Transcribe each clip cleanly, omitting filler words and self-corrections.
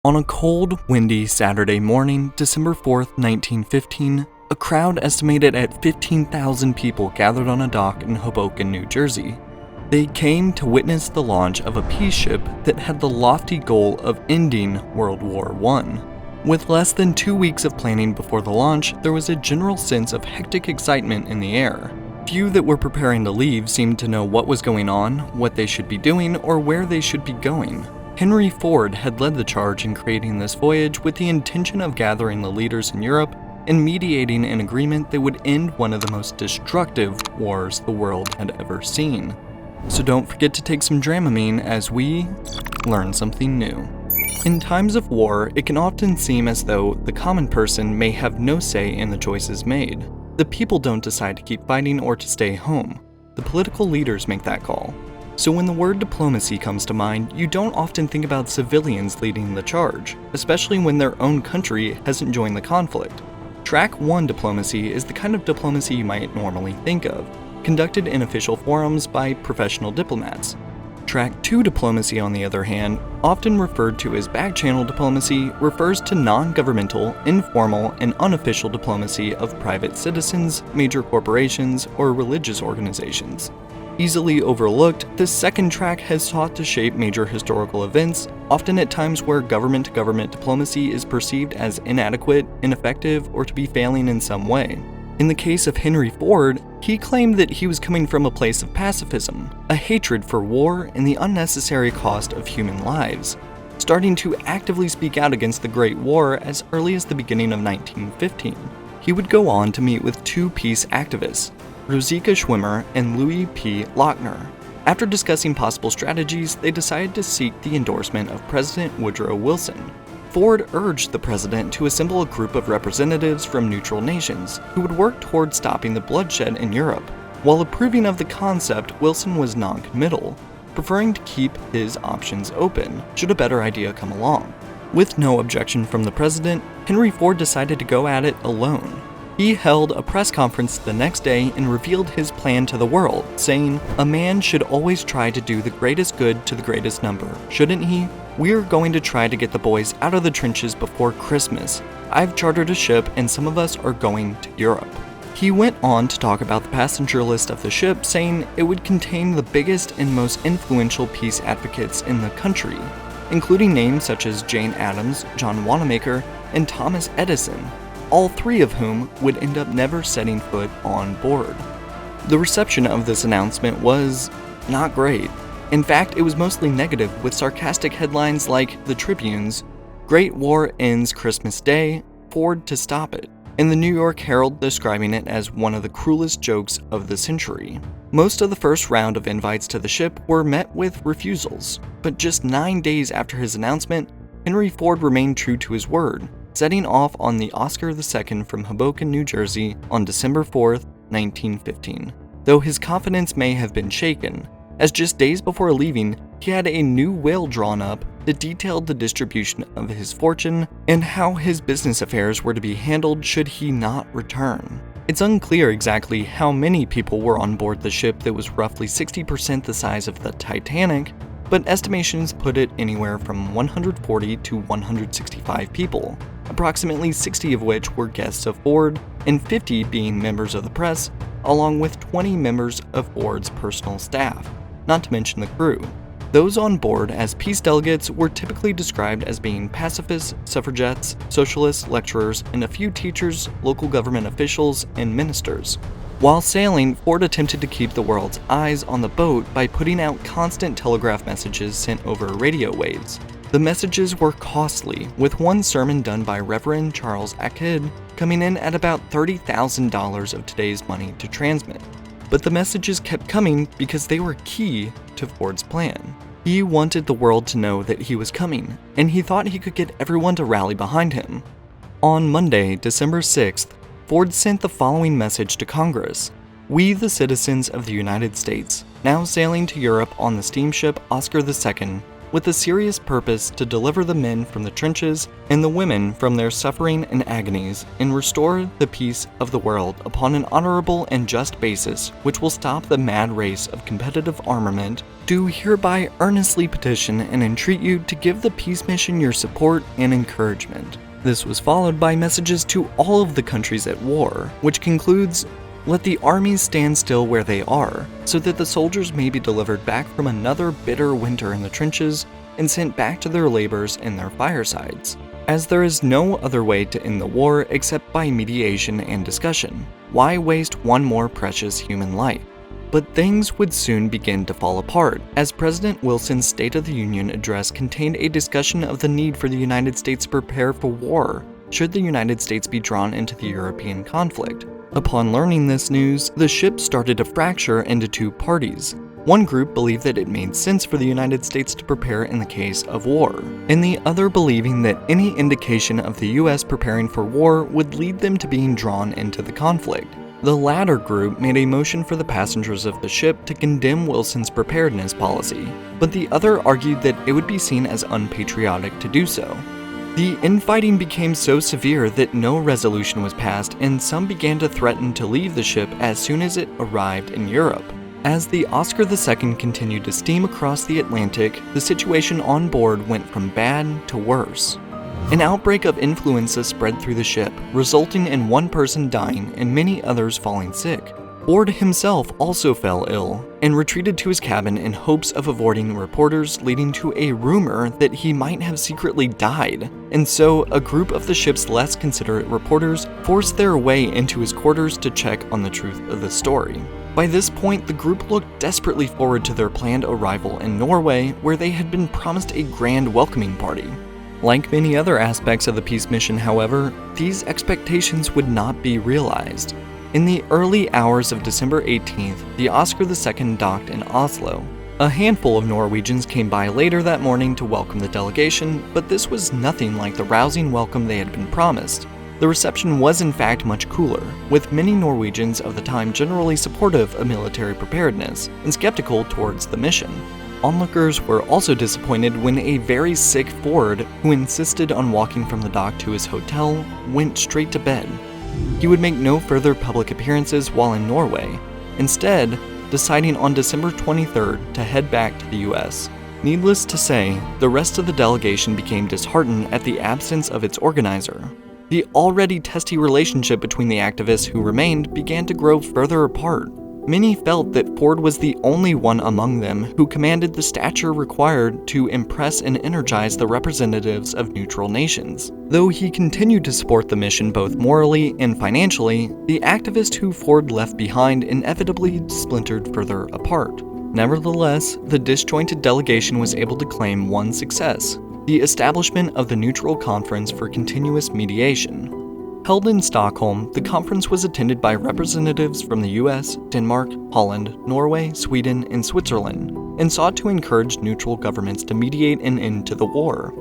On a cold, windy Saturday morning, December 4th, 1915, a crowd estimated at 15,000 people gathered on a dock in Hoboken, New Jersey. They came to witness the launch of a peace ship that had the lofty goal of ending World War I. With less than 2 weeks of planning before the launch, there was a general sense of hectic excitement in the air. Few that were preparing to leave seemed to know what was going on, what they should be doing, or where they should be going. Henry Ford had led the charge in creating this voyage with the intention of gathering the leaders in Europe and mediating an agreement that would end one of the most destructive wars the world had ever seen. So don't forget to take some Dramamine as we learn something new. In times of war, it can often seem as though the common person may have no say in the choices made. The people don't decide to keep fighting or to stay home. The political leaders make that call. So when the word diplomacy comes to mind, you don't often think about civilians leading the charge, especially when their own country hasn't joined the conflict. Track 1 diplomacy is the kind of diplomacy you might normally think of, conducted in official forums by professional diplomats. Track 2 diplomacy, on the other hand, often referred to as back-channel diplomacy, refers to non-governmental, informal, and unofficial diplomacy of private citizens, major corporations, or religious organizations. Easily overlooked, this second track has sought to shape major historical events, often at times where government-to-government diplomacy is perceived as inadequate, ineffective, or to be failing in some way. In the case of Henry Ford, he claimed that he was coming from a place of pacifism, a hatred for war and the unnecessary cost of human lives, starting to actively speak out against the Great War as early as the beginning of 1915. He would go on to meet with 2 peace activists, Rosika Schwimmer and Louis P. Lochner. After discussing possible strategies, they decided to seek the endorsement of President Woodrow Wilson. Ford urged the president to assemble a group of representatives from neutral nations who would work toward stopping the bloodshed in Europe. While approving of the concept, Wilson was non-committal, preferring to keep his options open should a better idea come along. With no objection from the president, Henry Ford decided to go at it alone. He held a press conference the next day and revealed his plan to the world, saying, "A man should always try to do the greatest good to the greatest number, shouldn't he? We're going to try to get the boys out of the trenches before Christmas. I've chartered a ship and some of us are going to Europe." He went on to talk about the passenger list of the ship, saying it would contain the biggest and most influential peace advocates in the country, including names such as Jane Addams, John Wanamaker, and Thomas Edison, all 3 of whom would end up never setting foot on board. The reception of this announcement was not great. In fact, it was mostly negative, with sarcastic headlines like the Tribune's "Great War Ends Christmas Day, Ford to Stop It," and the New York Herald describing it as one of the cruelest jokes of the century. Most of the first round of invites to the ship were met with refusals, but just 9 days after his announcement, Henry Ford remained true to his word, setting off on the Oscar II from Hoboken, New Jersey on December 4th, 1915. Though his confidence may have been shaken, as just days before leaving, he had a new will drawn up that detailed the distribution of his fortune and how his business affairs were to be handled should he not return. It's unclear exactly how many people were on board the ship that was roughly 60% the size of the Titanic, but estimations put it anywhere from 140 to 165 people, approximately 60 of which were guests of Ford, and 50 being members of the press, along with 20 members of Ford's personal staff, not to mention the crew. Those on board as peace delegates were typically described as being pacifists, suffragettes, socialists, lecturers, and a few teachers, local government officials, and ministers. While sailing, Ford attempted to keep the world's eyes on the boat by putting out constant telegraph messages sent over radio waves. The messages were costly, with one sermon done by Reverend Charles Akid coming in at about $30,000 of today's money to transmit. But the messages kept coming because they were key to Ford's plan. He wanted the world to know that he was coming, and he thought he could get everyone to rally behind him. On Monday, December 6th, Ford sent the following message to Congress: "We, the citizens of the United States, now sailing to Europe on the steamship Oscar II, with a serious purpose to deliver the men from the trenches and the women from their suffering and agonies, and restore the peace of the world upon an honorable and just basis which will stop the mad race of competitive armament, do hereby earnestly petition and entreat you to give the peace mission your support and encouragement. This was followed by messages to all of the countries at war, which concludes, "Let the armies stand still where they are, so that the soldiers may be delivered back from another bitter winter in the trenches and sent back to their labors in their firesides. As there is no other way to end the war except by mediation and discussion, why waste one more precious human life?" But things would soon begin to fall apart, as President Wilson's State of the Union address contained a discussion of the need for the United States to prepare for war should the United States be drawn into the European conflict. Upon learning this news, the ship started to fracture into two parties. One group believed that it made sense for the United States to prepare in the case of war, and the other believing that any indication of the US preparing for war would lead them to being drawn into the conflict. The latter group made a motion for the passengers of the ship to condemn Wilson's preparedness policy, but the other argued that it would be seen as unpatriotic to do so. The infighting became so severe that no resolution was passed, and some began to threaten to leave the ship as soon as it arrived in Europe. As the Oscar II continued to steam across the Atlantic, the situation on board went from bad to worse. An outbreak of influenza spread through the ship, resulting in one person dying and many others falling sick. Ord himself also fell ill and retreated to his cabin in hopes of avoiding reporters, leading to a rumor that he might have secretly died. And so, a group of the ship's less considerate reporters forced their way into his quarters to check on the truth of the story. By this point, the group looked desperately forward to their planned arrival in Norway, where they had been promised a grand welcoming party. Like many other aspects of the peace mission, however, these expectations would not be realized. In the early hours of December 18th, the Oscar II docked in Oslo. A handful of Norwegians came by later that morning to welcome the delegation, but this was nothing like the rousing welcome they had been promised. The reception was in fact much cooler, with many Norwegians of the time generally supportive of military preparedness and skeptical towards the mission. Onlookers were also disappointed when a very sick Ford, who insisted on walking from the dock to his hotel, went straight to bed. He would make no further public appearances while in Norway, instead deciding on December 23rd to head back to the US. Needless to say, the rest of the delegation became disheartened at the absence of its organizer. The already testy relationship between the activists who remained began to grow further apart. Many felt that Ford was the only one among them who commanded the stature required to impress and energize the representatives of neutral nations. Though he continued to support the mission both morally and financially, the activists who Ford left behind inevitably splintered further apart. Nevertheless, the disjointed delegation was able to claim one success: the establishment of the Neutral Conference for Continuous Mediation. Held in Stockholm, the conference was attended by representatives from the US, Denmark, Holland, Norway, Sweden, and Switzerland, and sought to encourage neutral governments to mediate an end to the war.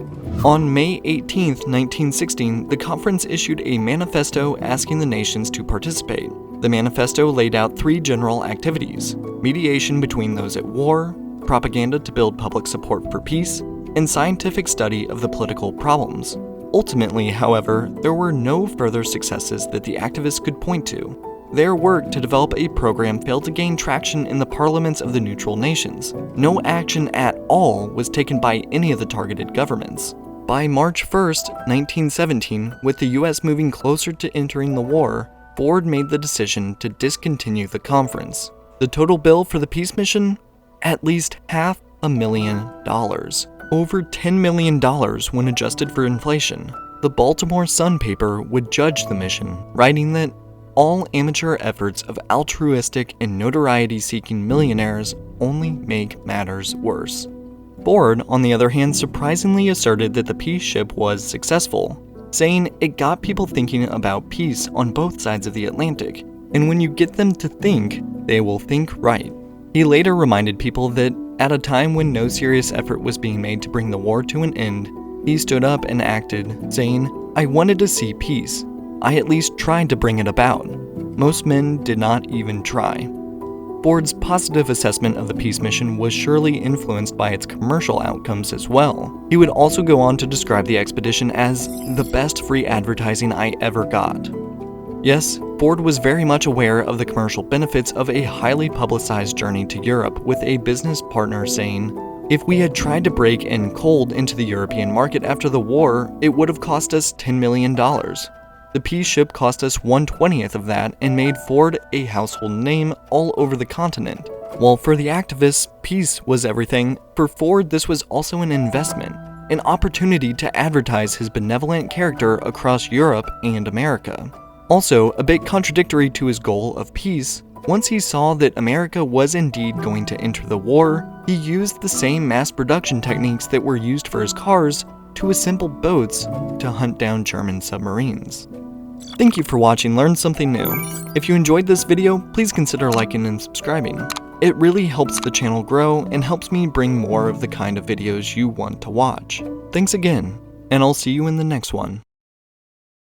On May 18, 1916, the conference issued a manifesto asking the nations to participate. The manifesto laid out three general activities: mediation between those at war, propaganda to build public support for peace, and scientific study of the political problems. Ultimately, however, there were no further successes that the activists could point to. Their work to develop a program failed to gain traction in the parliaments of the neutral nations. No action at all was taken by any of the targeted governments. By March 1st, 1917, with the US moving closer to entering the war, Ford made the decision to discontinue the conference. The total bill for the peace mission? At least $500,000. Over $10 million when adjusted for inflation. The Baltimore Sun paper would judge the mission, writing that all amateur efforts of altruistic and notoriety-seeking millionaires only make matters worse. Ford, on the other hand, surprisingly asserted that the peace ship was successful, saying it got people thinking about peace on both sides of the Atlantic, and when you get them to think, they will think right. He later reminded people that at a time when no serious effort was being made to bring the war to an end, he stood up and acted, saying, "I wanted to see peace. I at least tried to bring it about." Most men did not even try. Ford's positive assessment of the peace mission was surely influenced by its commercial outcomes as well. He would also go on to describe the expedition as the best free advertising I ever got. Yes, Ford was very much aware of the commercial benefits of a highly publicized journey to Europe, with a business partner saying, "If we had tried to break in cold into the European market after the war, it would have cost us $10 million. The peace ship cost us 1/20th of that and made Ford a household name all over the continent." While for the activists, peace was everything, for Ford this was also an investment, an opportunity to advertise his benevolent character across Europe and America. Also, a bit contradictory to his goal of peace, once he saw that America was indeed going to enter the war, he used the same mass production techniques that were used for his cars to assemble boats to hunt down German submarines. Thank you for watching Learn Something New. If you enjoyed this video, please consider liking and subscribing. It really helps the channel grow and helps me bring more of the kind of videos you want to watch. Thanks again, and I'll see you in the next one.